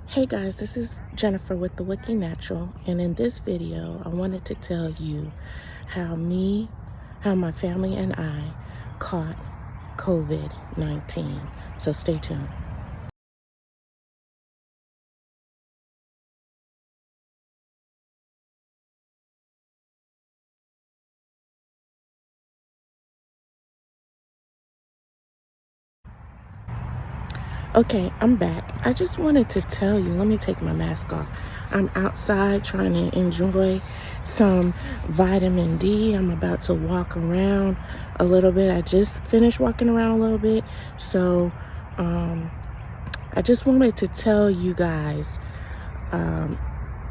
Hey guys, this is Jennifer with TheWookie Natural, and in this video I wanted to tell you how my family and I caught COVID-19. So stay tuned. Okay, I'm back. I just wanted to tell you, let me take my mask off. I'm outside trying to enjoy some vitamin D. I'm about to walk around a little bit. I just finished walking around a little bit. So I just wanted to tell you guys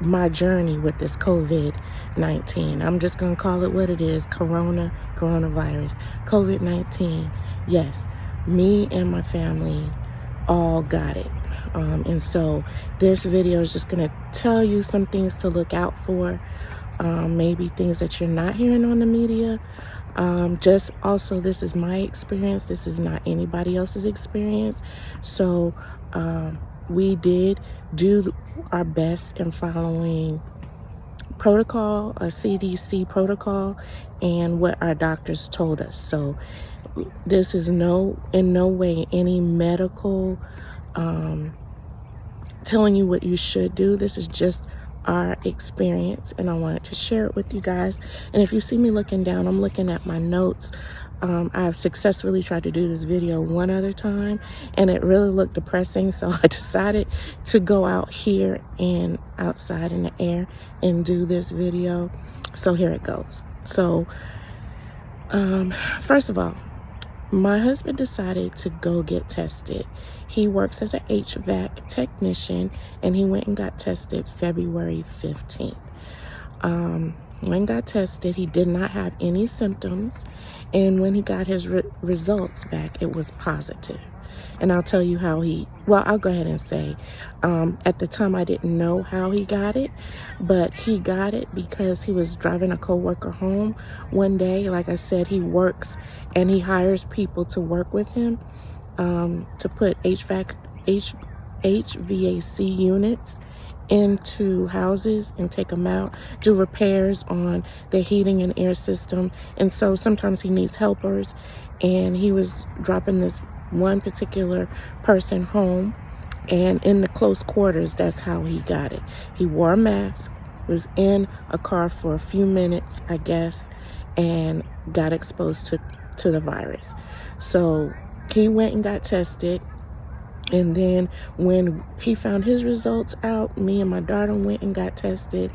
my journey with this COVID-19. I'm just going to call it what it is, coronavirus, COVID-19. Yes, me and my family all got it. And so this video is just going to tell you some things to look out for, maybe things that you're not hearing on the media. Just also, this is my experience. This is not anybody else's experience. So we did do our best in following protocol, a CDC protocol, and what our doctors told us. So this is in no way any medical telling you what you should do. This is just our experience, and I wanted to share it with you guys. And if you see me looking down, I'm looking at my notes. I've successfully tried to do this video one other time, and it really looked depressing, so I decided to go out here and outside in the air and do this video. So here it goes. So first of all, my husband decided to go get tested. He works as an HVAC technician, and he went and got tested February 15th. When got tested, he did not have any symptoms, and when he got his results back, it was positive. And I'll tell you how I'll go ahead and say, at the time I didn't know how he got it, but he got it because he was driving a coworker home one day. Like I said, he works and he hires people to work with him, to put HVAC units into houses and take them out, do repairs on their heating and air system. And so sometimes he needs helpers, and he was dropping this one particular person home, and in the close quarters, that's how he got it. He wore a mask, was in a car for a few minutes, I guess, and got exposed to the virus. So he went and got tested. And then when he found his results out, me and my daughter went and got tested,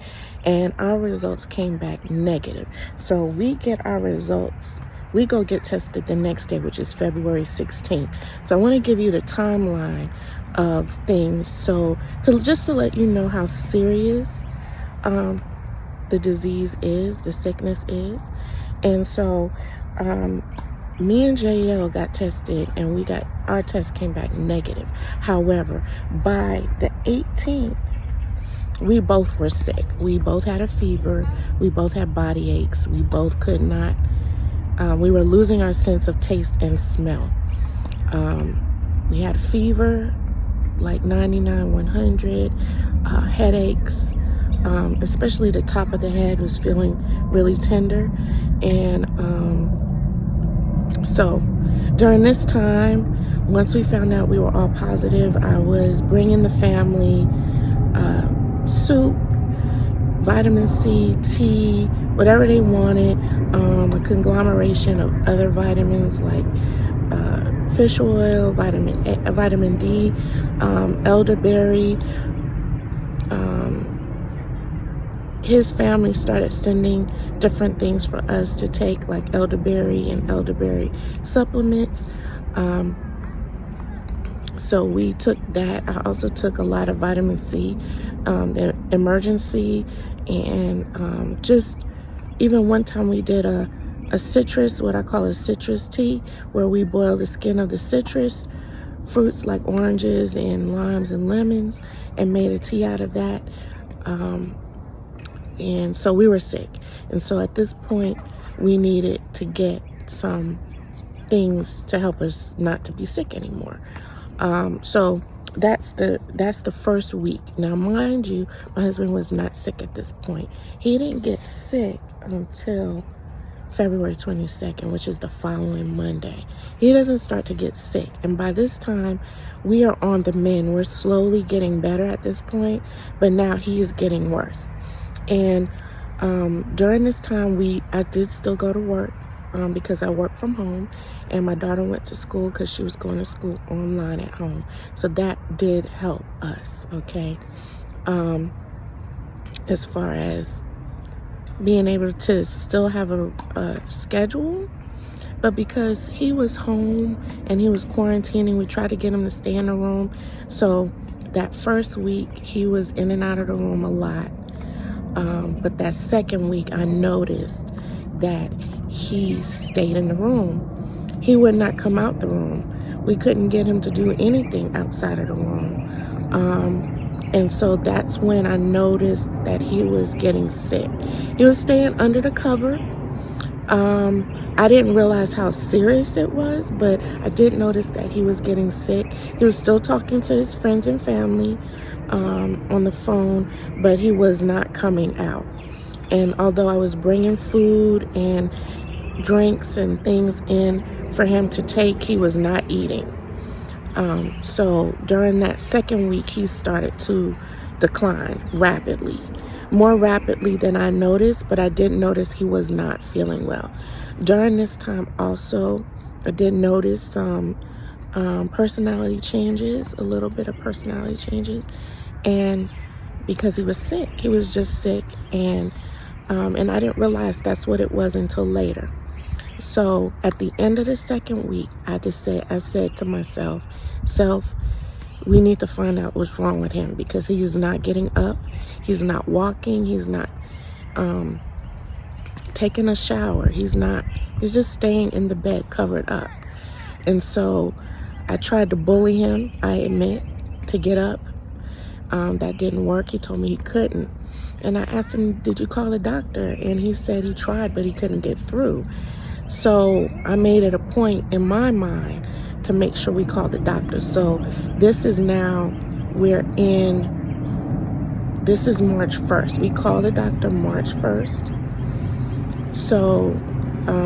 and our results came back negative. So we get our results. We go get tested the next day, which is February 16th. So I want to give you the timeline of things. So just to let you know how serious the disease is, the sickness is. And so me and JL got tested, and our test came back negative. However, by the 18th, we both were sick. We both had a fever. We both had body aches. We both could not. We were losing our sense of taste and smell. We had fever, like 99, 100, headaches, especially the top of the head was feeling really tender. And so during this time, once we found out we were all positive, I was bringing the family soup, vitamin C, tea, whatever they wanted, a conglomeration of other vitamins like fish oil, vitamin D, elderberry. His family started sending different things for us to take, like elderberry and elderberry supplements. So we took that. I also took a lot of vitamin C, the emergency, and just even one time we did a citrus, what I call a citrus tea, where we boil the skin of the citrus fruits like oranges and limes and lemons and made a tea out of that. And so we were sick. And so at this point, we needed to get some things to help us not to be sick anymore. So that's the first week. Now, mind you, my husband was not sick at this point. He didn't get sick until February 22nd, which is the following Monday. He doesn't start to get sick. And by this time, we are on the mend. We're slowly getting better at this point, but now he is getting worse. And during this time, I did still go to work because I work from home, and my daughter went to school because she was going to school online at home. So that did help us, okay? As far as being able to still have a schedule, but because he was home and he was quarantining, we tried to get him to stay in the room. So that first week, he was in and out of the room a lot. But that second week, I noticed that he stayed in the room. He would not come out the room. We couldn't get him to do anything outside of the room. And so that's when I noticed that he was getting sick. He was staying under the cover. I didn't realize how serious it was, but I did notice that he was getting sick. He was still talking to his friends and family on the phone, but he was not coming out. And although I was bringing food and drinks and things in for him to take, he was not eating. So during that second week, he started to decline rapidly, more rapidly than I noticed, but I did notice he was not feeling well. During this time also, I did notice some personality changes, a little bit of personality changes, and because he was sick, he was just sick, and I didn't realize that's what it was until later. So at the end of the second week, I said to myself, we need to find out what's wrong with him, because he is not getting up, he's not walking, he's not taking a shower, he's just staying in the bed covered up. And so I tried to bully him, I admit, to get up. That didn't work. He told me he couldn't. And I asked him, did you call the doctor? And he said he tried, but he couldn't get through. So I made it a point in my mind to make sure we called the doctor. So this is March 1st. We called the doctor March 1st. So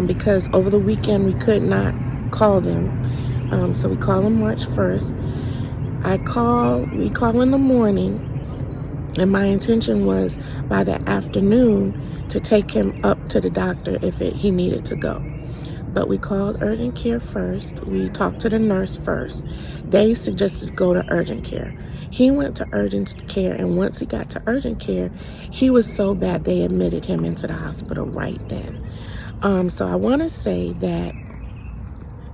because over the weekend we could not call them. So we call them March 1st. We call in the morning, and my intention was by the afternoon to take him up to the doctor if he needed to go. But we called urgent care first. We talked to the nurse first. They suggested go to urgent care. He went to urgent care, and once he got to urgent care, he was so bad they admitted him into the hospital right then. So I want to say that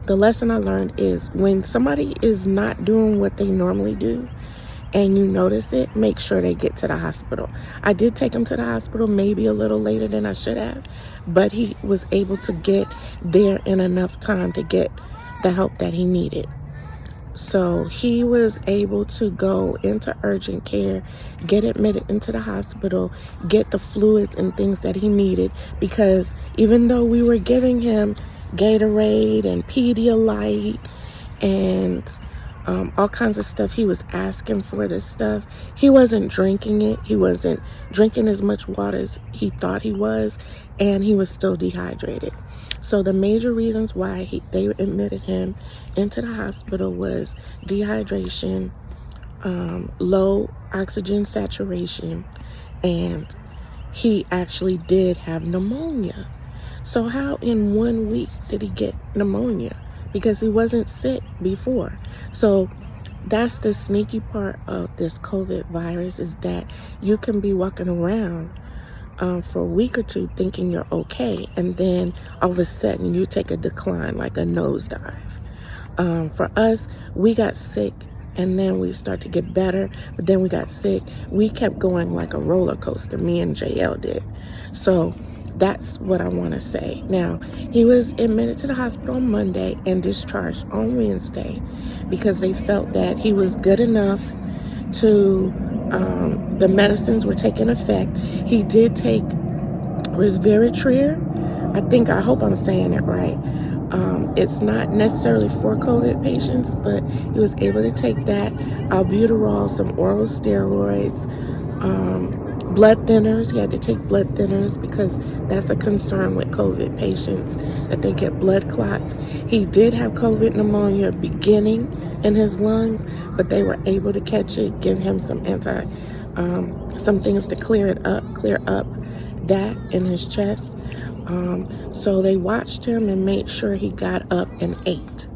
the lesson I learned is when somebody is not doing what they normally do and you notice it, make sure they get to the hospital. I did take him to the hospital maybe a little later than I should have, but he was able to get there in enough time to get the help that he needed. So he was able to go into urgent care, get admitted into the hospital, get the fluids and things that he needed, because even though we were giving him Gatorade and Pedialyte and all kinds of stuff, he was asking for this stuff. He wasn't drinking it. He wasn't drinking as much water as he thought he was, and he was still dehydrated. So the major reasons why they admitted him into the hospital was dehydration, low oxygen saturation, and he actually did have pneumonia. So how in 1 week did he get pneumonia? Because he wasn't sick before. So that's the sneaky part of this COVID virus, is that you can be walking around for a week or two thinking you're okay, and then all of a sudden you take a decline, like a nosedive. For us, we got sick and then we start to get better, but then we got sick. We kept going like a roller coaster, me and JL did. So that's what I want to say. Now, he was admitted to the hospital on Monday and discharged on Wednesday because they felt that he was good enough to, the medicines were taking effect. He did take resveratrol. I hope I'm saying it right. It's not necessarily for COVID patients, but he was able to take that, albuterol, some oral steroids, blood thinners. He had to take blood thinners because that's a concern with COVID patients, that they get blood clots. He did have COVID pneumonia beginning in his lungs, but they were able to catch it, give him some some things to clear up that in his chest. So they watched him and made sure he got up and ate.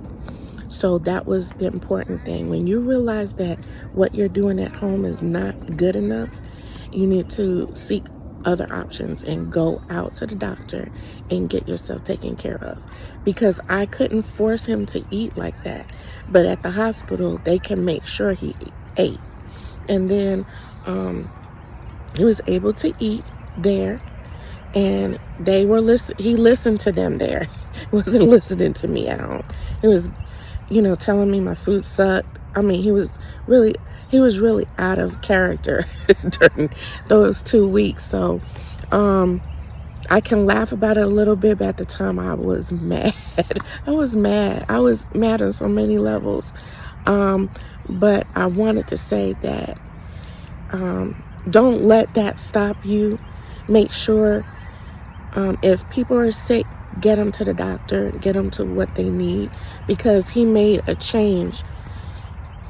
So that was the important thing. When you realize that what you're doing at home is not good enough, you need to seek other options and go out to the doctor and get yourself taken care of. Because I couldn't force him to eat like that. But at the hospital, they can make sure he ate. And then he was able to eat there. And he listened to them there. He wasn't listening to me at home. He was, telling me my food sucked. I mean, he was really out of character during those 2 weeks. So, I can laugh about it a little bit, but at the time I was mad. I was mad on so many levels. But I wanted to say that, don't let that stop you. Make sure, if people are sick, get them to the doctor, get them to what they need, because he made a change.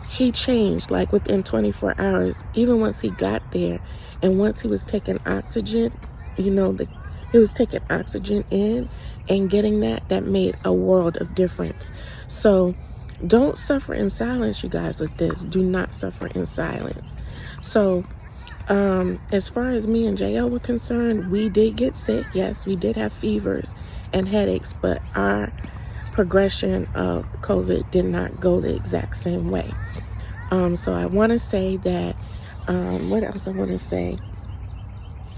He changed like within 24 hours, even once he got there. And once he was taking oxygen, he was taking oxygen in and getting that made a world of difference. So don't suffer in silence, you guys, with this. Do not suffer in silence. So as far as me and JL were concerned, we did get sick. Yes, we did have fevers and headaches, but our progression of COVID did not go the exact same way. So I want to say that, what else I want to say?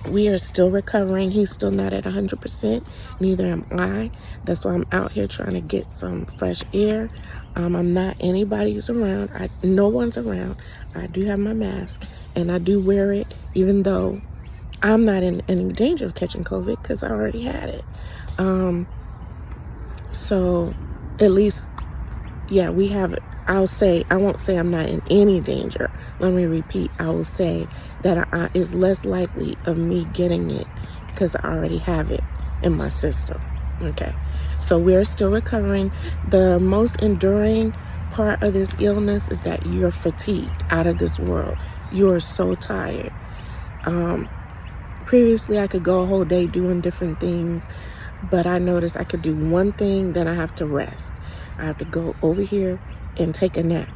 We are still recovering. He's still not at 100%. Neither am I. That's why I'm out here trying to get some fresh air. I'm not anybody's around. No one's around. I do have my mask and I do wear it, even though I'm not in any danger of catching COVID because I already had it. So at least, yeah, we have it. I won't say I'm not in any danger. Let me repeat. I will say that it's less likely of me getting it because I already have it in my system. Okay. So we're still recovering. The most enduring part of this illness is that you're fatigued out of this world. You are so tired. Previously, I could go a whole day doing different things, but I noticed I could do one thing, then I have to rest. I have to go over here and take a nap.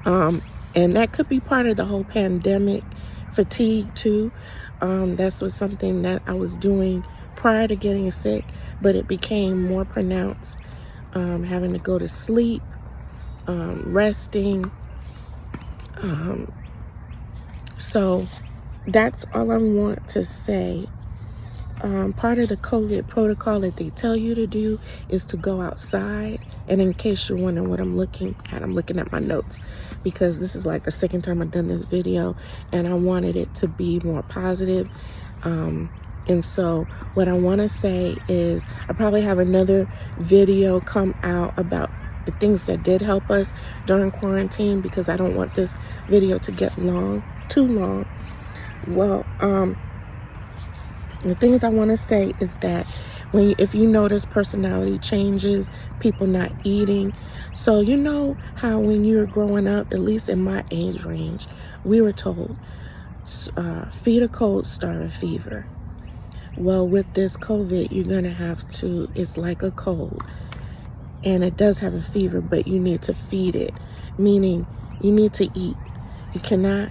And that could be part of the whole pandemic fatigue too. That's was something that I was doing prior to getting sick, but it became more pronounced, having to go to sleep, resting. So that's all I want to say. Part of the COVID protocol that they tell you to do is to go outside. And in case you're wondering what I'm looking at my notes, because this is like the second time I've done this video and I wanted it to be more positive. And so what I want to say is I probably have another video come out about the things that did help us during quarantine, because I don't want this video to get too long. Well, the things I want to say is that if you notice personality changes, people not eating. So you know how when you were growing up, at least in my age range, we were told, feed a cold, start a fever. Well, with this COVID, you're going to have to, it's like a cold. And it does have a fever, but you need to feed it. Meaning, you need to eat. You cannot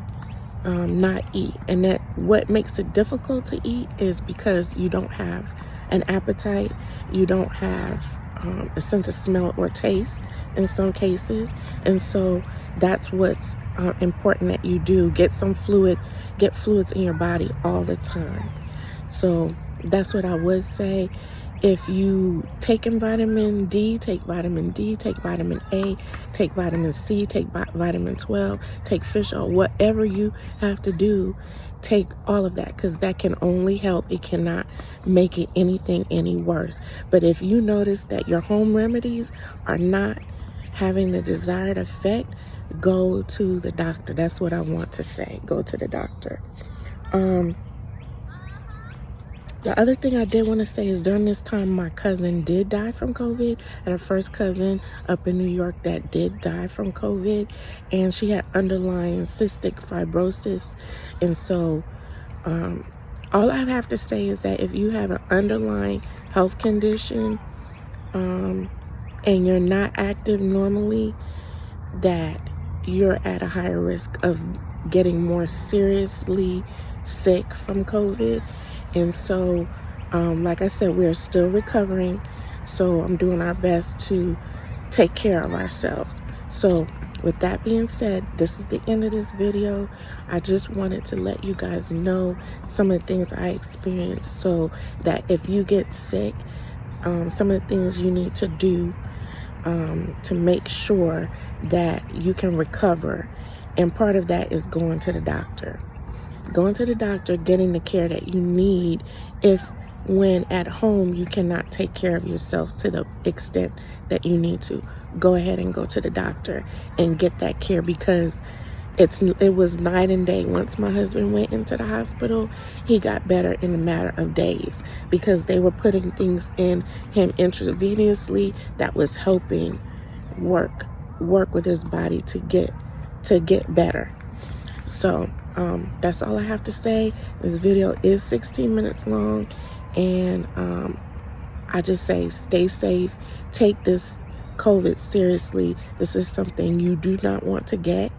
not eat. And that what makes it difficult to eat is because you don't have an appetite. You don't have a sense of smell or taste in some cases. And so that's what's important that you do. Get fluids in your body all the time. So that's what I would say. If you taking vitamin D, take vitamin D, take vitamin A, take vitamin C, take vitamin 12, take fish oil, whatever you have to do, take all of that, because that can only help. It cannot make it anything any worse. But if you notice that your home remedies are not having the desired effect, go to the doctor. That's what I want to say. Go to the doctor. The other thing I did want to say is during this time, my cousin did die from COVID. I had a first cousin up in New York that did die from COVID, and she had underlying cystic fibrosis. And so all I have to say is that if you have an underlying health condition and you're not active normally, that you're at a higher risk of getting more seriously sick from COVID. And so, like I said, we're still recovering. So I'm doing our best to take care of ourselves. So with that being said, this is the end of this video. I just wanted to let you guys know some of the things I experienced, so that if you get sick, some of the things you need to do to make sure that you can recover. And part of that is going to the doctor. Going to the doctor, getting the care that you need. If when at home you cannot take care of yourself to the extent that you need to, go ahead and go to the doctor and get that care, because it was night and day. Once my husband went into the hospital, he got better in a matter of days, because they were putting things in him intravenously that was helping work with his body to get better. So that's all I have to say. This video is 16 minutes long, and I just say stay safe. Take this COVID seriously. This is something you do not want to get.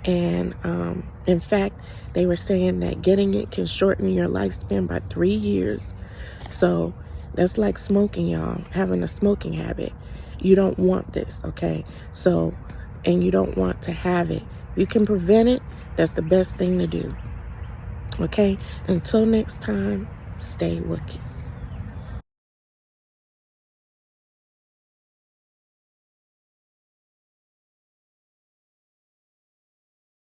And in fact, they were saying that getting it can shorten your lifespan by 3 years. So that's like smoking, y'all, having a smoking habit. You don't want this, okay? So, and you don't want to have it. You can prevent it. That's the best thing to do. Okay? Until next time, stay Wookie.